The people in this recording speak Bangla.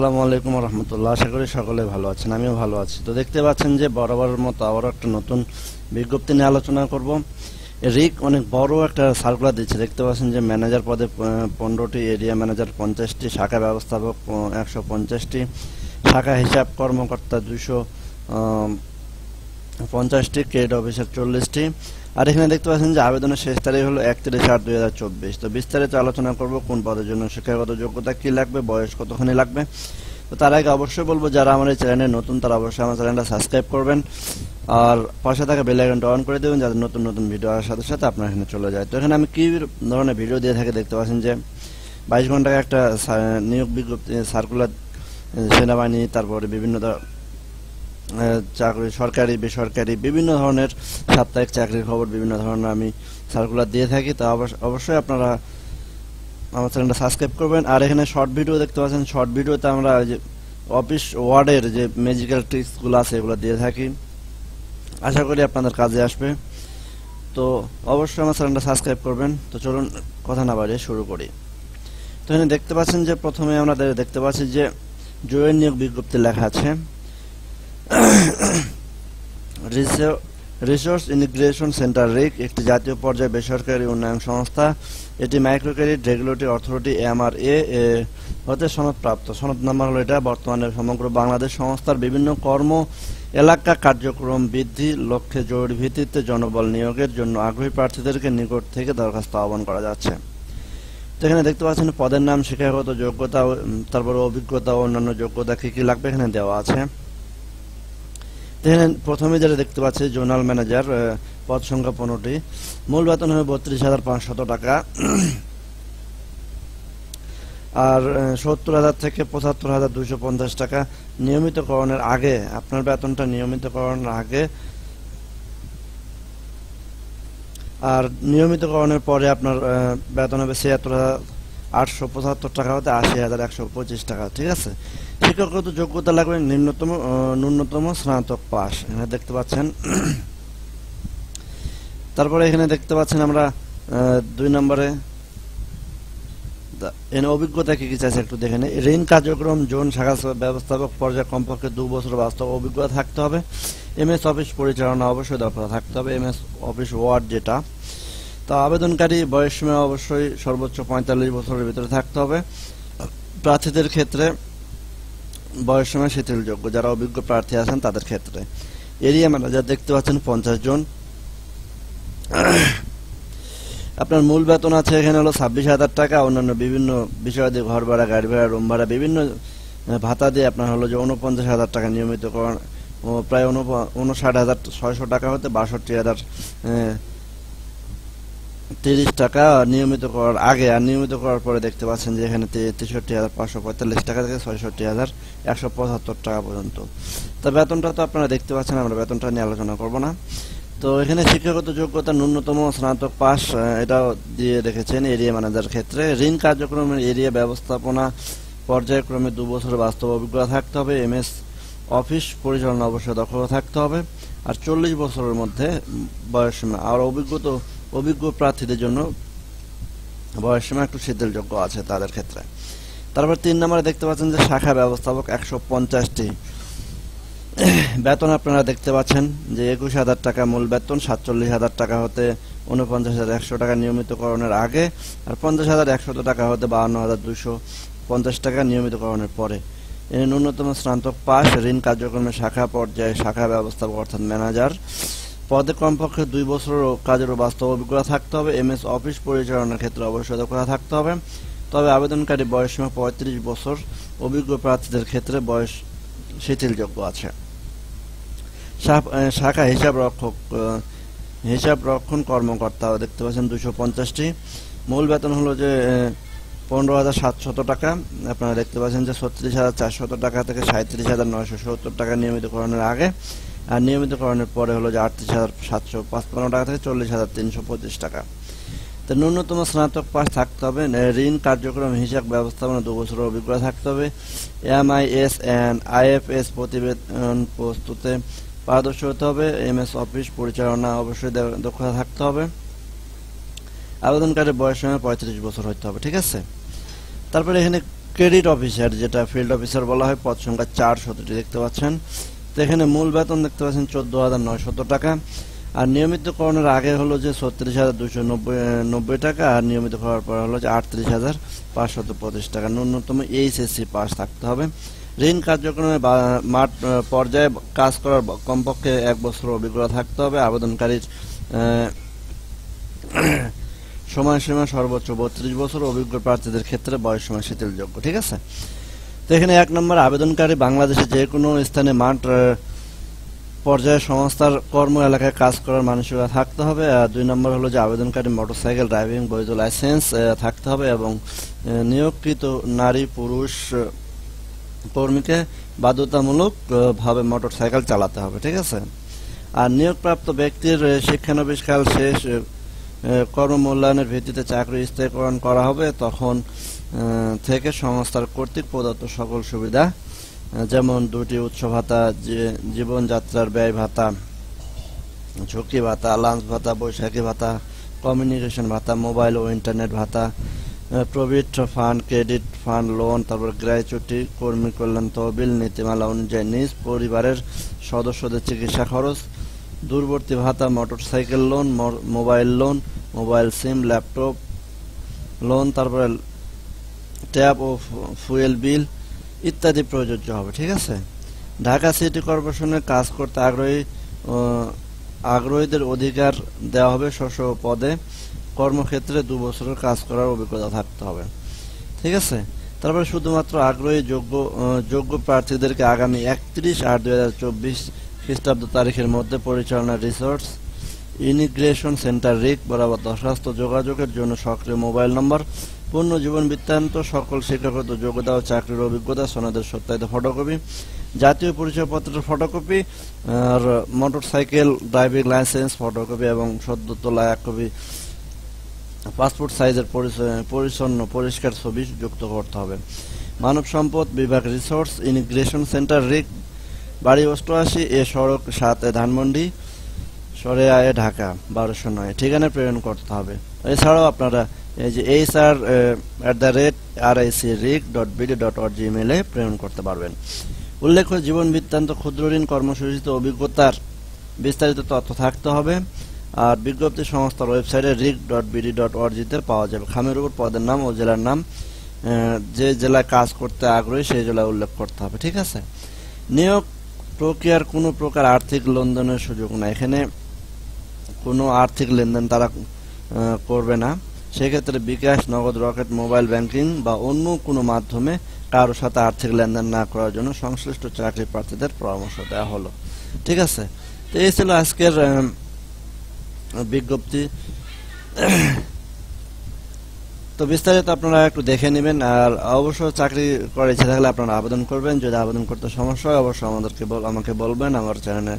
আসসালামু আলাইকুম রহমতুল্লাহ। আশা করি সকলে ভালো আছেন, আমিও ভালো আছি। তো দেখতে পাচ্ছেন যে বরাবরের মতো আবারও একটা নতুন বিজ্ঞপ্তি নিয়ে আলোচনা করব। রিক অনেক বড় একটা সার্কুলার দিচ্ছে। দেখতে পাচ্ছেন যে ম্যানেজার পদে 15টি, এরিয়া ম্যানেজার 50টি, শাখা ব্যবস্থাপক 150টি, শাখা হিসাব কর্মকর্তা 250টি, ক্রেডিট অফিসার 40টি। আর এখানে দেখতে পাচ্ছেন যে আবেদনের শেষ তারিখ হলো 31/8/2024। তো বিস্তারিত আলোচনা করব কোন পদের জন্য শিক্ষাগত যোগ্যতা কি লাগবে, বয়স কতখানি লাগবে। তো তার আগে অবশ্যই বলবো যারা আমার এই চ্যানেলে নতুন তারা অবশ্যই আমার চ্যানেলটা সাবস্ক্রাইব করবেন আর পাশে থাকা বেল আইকনটা অন করে দেবেন যাতে নতুন নতুন ভিডিও আসার সাথে সাথে আপনার এখানে চলে যায়। তো এখানে আমি কি ধরনের ভিডিও দিয়ে থাকি দেখতে পাচ্ছেন যে 22 ঘন্টায় একটা নিয়োগ বিজ্ঞপ্তি সার্কুলার, সেনাবাহিনী, তারপরে বিভিন্ন চাকরি, সরকারি বেসরকারি বিভিন্ন ধরনের সাপ্তাহিক চাকরির খবর, বিভিন্ন ধরনের আমি সার্কুলার দিয়ে থাকি। তো অবশ্যই আপনারা আমার চ্যানেলটা সাবস্ক্রাইব করবেন। আর এখানে শর্ট ভিডিও দেখতে পাচ্ছেন, শর্ট ভিডিওতে আমরা যে অফিস ওয়ার্ডের যে ম্যাজিক্যাল ট্রিক্সগুলো আছে এগুলো দিয়ে থাকি, আশা করি আপনাদের কাজে আসবে। তো অবশ্যই আমার চ্যানেলটা সাবস্ক্রাইব করবেন। তো চলুন কথা না বাড়িয়ে শুরু করি। তো এখানে দেখতে পাচ্ছেন যে প্রথমে আমরা দেখতে পাচ্ছি যে জয়ের নিয়োগ বিজ্ঞপ্তি লেখা আছে রিসোর্স ইন্টিগ্রেশন সেন্টার রিক একটি জাতীয় পর্যায়ে বেসরকারি উন্নয়ন সংস্থা। এটি micro credit regulatory authority MRA হতে সনদপ্রাপ্ত। সনদ নাম্বার হলো এটা। বর্তমানে সমগ্র বাংলাদেশ সংস্থার বিভিন্ন কর্ম এলাকা কার্যক্রম বৃদ্ধির লক্ষ্যে জরুরি ভিত্তিতে জনবল নিয়োগের জন্য আগ্রহী প্রার্থীদেরকে নিকট থেকে দরখাস্ত আহ্বান করা যাচ্ছে। তো এখানে দেখতে পাচ্ছেন পদের নাম, শিক্ষাগত যোগ্যতা, তারপরে অভিজ্ঞতা ও অন্যান্য যোগ্যতা কি কি লাগবে এখানে দেওয়া আছে। প্রথমে যেটা দেখতে পাচ্ছি জোনাল ম্যানেজার, পদ সংখ্যা 15টি, মূল বেতন হবে 32,500 টাকা আর 70,000 থেকে 75,250 টাকা নিয়মিতকরণের আগে। আপনার বেতনটা নিয়মিতকরণের আগে, আর নিয়মিতকরণের পরে আপনার বেতন হবে 76,875 টাকা হতে 80,125 টাকা। ঠিক আছে। শিক্ষাগত যোগ্যতা লাগবে ন্যূনতম স্নাতক পাস, এখানে দেখতে পাচ্ছেন। তারপরে এখানে দেখতে পাচ্ছেন আমরা 2 নম্বরে অভিজ্ঞতা কি কি চাইছে একটু দেখে নেই। ঋণ কার্যক্রম জোন শাখা ব্যবস্থাপক পর্যায়ে কমপক্ষে 2 বছর বাস্তব অভিজ্ঞতা থাকতে হবে। MS অফিস পরিচালনা অবশ্যই দক্ষতা থাকতে হবে, MS অফিস ওয়ার্ড যেটা। তো আবেদনকারী বয়স সীমা অবশ্যই সর্বোচ্চ 45 বছরের ভিতরে থাকতে হবে। প্রার্থীদের ক্ষেত্রে বয়স সীমা শিথিলযোগ্য, যারা অভিজ্ঞ প্রার্থী আছেন তাদের ক্ষেত্রে। এরিয়া ম্যানেজার দেখতে পাচ্ছেন 50 জন। আপনার মূল বেতন আছে এখানে হলো 26,000 টাকা। অন্যান্য বিভিন্ন বিষয় দিয়ে ঘর ভাড়া, গাড়ি ভাড়া, রুম ভাড়া, বিভিন্ন ভাতা দিয়ে আপনার হলো যে 49,000 টাকা নিয়মিতকরণ, প্রায় 59,600 টাকা হতে 62,030 টাকা নিয়মিত করার আগে। আর নিয়মিত করার পরে দেখতে পাচ্ছেন যে এখানে 63,545 টাকা থেকে 66,175 টাকা পর্যন্ত। তা বেতনটা তো আপনারা দেখতে পাচ্ছেন, আমরা বেতনটা নিয়ে আলোচনা করব না। তো এখানে শিক্ষাগত যোগ্যতা ন্যূনতম স্নাতক পাস এটাও দিয়ে রেখেছেন এরিয়া ম্যানেজার ক্ষেত্রে। ঋণ কার্যক্রমের এরিয়া ব্যবস্থাপনা পর্যায়ক্রমে 2 বছর বাস্তব অভিজ্ঞতা থাকতে হবে। MS অফিস পরিচালনা অবশ্যই দক্ষতা থাকতে হবে। আর 40 বছরের মধ্যে বয়সসীমা। আর অভিজ্ঞ প্রার্থীদের জন্য বয়সসীমা একটু শিথিলযোগ্য আছে তাদের ক্ষেত্রে। তারপর 3 নম্বরে দেখতে পাচ্ছেন যে শাখা ব্যবস্থাপক 150টি। বেতন আপনারা দেখতে পাচ্ছেন যে 21,000 টাকা মূল বেতন, 47,000 টাকা হতে 49,100 টাকা নিয়মিতকরণের আগে, আর 50,100 টাকা হতে 52,250 টাকা নিয়মিতকরণের পরে। ন্যূনতম স্নাতক পাস। ঋণ কার্যক্রমের শাখা পর্যায়ে শাখা ব্যবস্থাপক অর্থাৎ ম্যানেজার পদে কমপক্ষে 2 বছর কাজের বাস্তব অভিজ্ঞতা থাকতে হবে। MS অফিস পরিচালনার ক্ষেত্রে অবশ্যই দক্ষতা থাকতে হবে। তবে আবেদনকারী বয়সসীমা 35 বছর। অভিজ্ঞ প্রার্থীদের ক্ষেত্রে বয়স শিথিলযোগ্য আছে। শাখা হিসাব রক্ষণ কর্মকর্তা দেখতে পাচ্ছেন 250টি। মূল বেতন হলো যে 15,700 টাকা। আপনারা দেখতে পাচ্ছেন যে 36,400 টাকা থেকে 37,970 টাকা নিয়মিতকরণের আগে, আর নিয়মিতকরণের পরে হলো যে 38,755 টাকা থেকে 40,325 টাকা। তো ন্যূনতম স্নাতক পাস থাকতে হবে। ঋণ কার্যক্রম হিসাব ব্যবস্থাপনা 2 বছরের অভিজ্ঞতা থাকতে হবে। MIS and IFS প্রতিবেদন প্রস্তুতে পারদর্শী হতে হবে। MS অফিস পরিচালনা অবশ্যই দক্ষতা থাকতে হবে। আবেদনকারীর বয়স 35 বছর হতে হবে। ঠিক আছে। তারপরে এখানে ক্রেডিট অফিসার, যেটা ফিল্ড অফিসার বলা হয়, পদ সংখ্যা 417টি দেখতে পাচ্ছেন। তো এখানে মূল বেতন দেখতে পাচ্ছেন 14,900 টাকা। আর নিয়মিতকরণের আগে হলো যে 36,290 টাকা, আর নিয়মিত করার পর হলো যে 38,525 টাকা। ন্যূনতম এইচএসসি পাস থাকতে হবে। ঋণ কার্যক্রমে মাঠ পর্যায়ে কাজ করার কমপক্ষে 1 বছর অভিজ্ঞতা থাকতে হবে। আবেদনকারীর সময়সীমা সর্বোচ্চ 32 বছর। অভিজ্ঞ প্রার্থীদের ক্ষেত্রে বয়স সীমা শিথিলযোগ্য। ঠিক আছে। তো এখানে 1 নম্বর, আবেদনকারী বাংলাদেশে যে কোনো স্থানে মাঠ পর্যায়ে সংস্থার কর্ম এলাকায় কাজ করার মানসিকতা থাকতে হবে। আর 2 নম্বর হলো যে আবেদনকারী মোটরসাইকেল ড্রাইভিং বৈধ লাইসেন্স থাকতে হবে এবং নিয়োগকৃত নারী পুরুষ কর্মীকে বাধ্যতামূলক ভাবে মোটরসাইকেল চালাতে হবে। ঠিক আছে। আর নিয়োগপ্রাপ্ত ব্যক্তির শিক্ষানবিশকাল শেষ কর্ম মূল্যায়নের ভিত্তিতে চাকরি স্থায়ীকরণ করা হবে। তখন থেকে সংস্থার কর্তৃক প্রদত্ত সকল সুবিধা, যেমন 2টি উৎস ভাতা, জীবনযাত্রার ব্যয় ভাতা, ঝুঁকি ভাতা, লাঞ্চ ভাতা, বৈশাখী ভাতা, কমিউনিকেশন ভাতা, মোবাইল ও ইন্টারনেট ভাতা, provident fund, credit fund, loan, তারপর গ্র্যাচুইটি, কর্মী কল্যাণ তহবিল, নীতিমালা অনুযায়ী নিজ পরিবারের সদস্যদের চিকিৎসা খরচ, দূরবর্তী ভাতা, motorcycle loan, mobile loan, mobile সিম, ল্যাপটপ লোন, তারপরে ট্যাব ও ফুয়েল বিল ইত্যাদি প্রযোজ্য হবে। ঠিক আছে। ঢাকা সিটি কর্পোরেশনের কাজ করতে আগ্রহীদের অধিকার দেওয়া হবে স্ব পদে। কর্মক্ষেত্রে 2 বছরের কাজ করার অভিজ্ঞতা থাকতে হবে। ঠিক আছে। তারপরে শুধুমাত্র আগ্রহী যোগ্য প্রার্থীদেরকে আগামী 31/8/2024 খ্রিস্টাব্দ তারিখের মধ্যে পরিচালনা রিসোর্স ইমিগ্রেশন সেন্টার রিক বরাবর দরখাস্ত যোগাযোগের জন্য সক্রিয় মোবাইল নম্বর, পূর্ণ জীবন বৃত্তান্ত, সকল শিক্ষাগত যোগ্যতা ও চাকরির অভিজ্ঞতা, সনদের সত্যায়িত ফটোকপি, জাতীয় পরিচয়পত্রের ফটোকপি, আর মোটরসাইকেল ড্রাইভিং লাইসেন্স ফটোকপি এবং সদ্য তোলা 1 কপি পাসপোর্ট সাইজের পরিচ্ছন্ন পরিষ্কার ছবি যুক্ত করতে হবে। মানব সম্পদ বিভাগ রিসোর্স ইমিগ্রেশন সেন্টার রিক, বাড়ি 88 এ সড়ক 7 ধানমন্ডি, সরেয়া ঢাকা 1209 ঠিকানায় প্রেরণ করতে হবে। এছাড়াও আপনারা এই যে hr@ric.bd.org ইমেইলে প্রেরণ করতে পারবেন। উল্লেখ্য, জীবন বৃত্তান্ত, ক্ষুদ্র ঋণ কর্মসূচিতে অভিজ্ঞতার বিস্তারিত তথ্য থাকতে হবে। আর বিজ্ঞপ্তি সংস্থার ওয়েবসাইটে ric.bd.org তে পাওয়া যাবে। খামের উপর পদের নাম ও জেলার নাম, যে জেলায় কাজ করতে আগ্রহী সেই জেলায় উল্লেখ করতে হবে। ঠিক আছে। নিয়োগ প্রক্রিয়ার কোনো প্রকার আর্থিক লেনদেনের সুযোগ নাই। এখানে কোনো আর্থিক লেনদেন তারা করবে না। সেক্ষেত্রে বিকাশ, নগদ, রকেট, মোবাইল ব্যাংকিং বা অন্য কোনো মাধ্যমে কারোর সাথে আর্থিক লেনদেন না করার জন্য সংশ্লিষ্ট চাকরি প্রার্থীদের পরামর্শ দেওয়া হলো। ঠিক আছে। তো এই ছিল আজকের বিজ্ঞপ্তি। তো বিস্তারিত আপনারা একটু দেখে নেবেন। আর অবশ্য চাকরি করার ইচ্ছা থাকলে আপনারা আবেদন করবেন। যদি আবেদন করতে সমস্যা হয় অবশ্যই আমাকে বলবেন। আমার চ্যানেলে